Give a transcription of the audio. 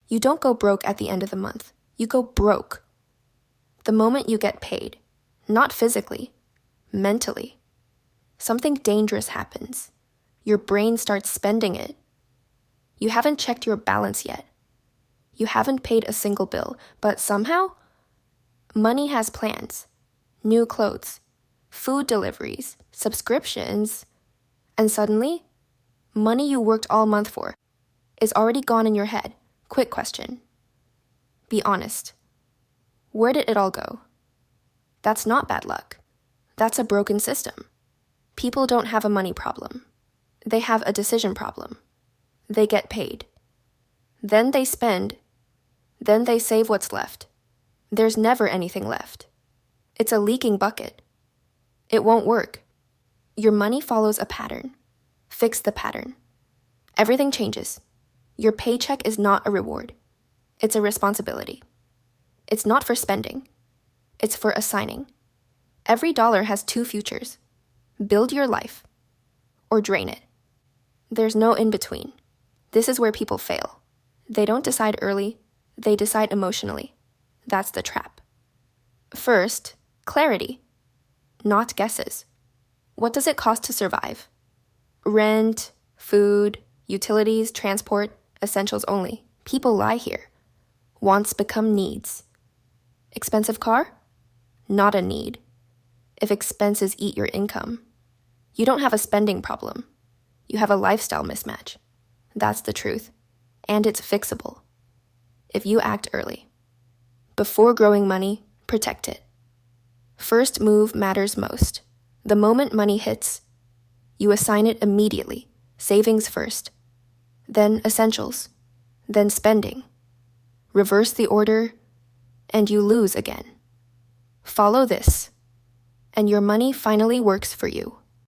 You don't go broke at the end of the month. You go broke the moment you get paid, not physically, mentally. Something dangerous happens. Your brain starts spending it. You haven't checked your balance yet. You haven't paid a single bill, but somehow, money has plans, new clothes, food deliveries, subscriptions, and suddenly, money you worked all month for is already gone in your head. Quick question. Be honest. Where did it all go? That's not bad luck. That's a broken system. People don't have a money problem. They have a decision problem. They get paid. Then they spend. Then they save what's left. There's never anything left. It's a leaking bucket. It won't work. Your money follows a pattern. Fix the pattern. Everything changes. Your paycheck is not a reward. It's a responsibility. It's not for spending. It's for assigning. Every dollar has two futures. Build your life or drain it. There's no in between. This is where people fail. They don't decide early. They decide emotionally. That's the trap. First, clarity, not guesses. What does it cost to survive? Rent, food, utilities, transport, essentials only. People lie here. Wants become needs. Expensive car? Not a need. If expenses eat your income. You don't have a spending problem. You have a lifestyle mismatch. That's the truth. And it's fixable. If you act early. Before growing money, protect it. First move matters most. The moment money hits, you assign it immediately. Savings first. Then essentials. Then spending. Reverse the order, and you lose again. Follow this, and your money finally works for you.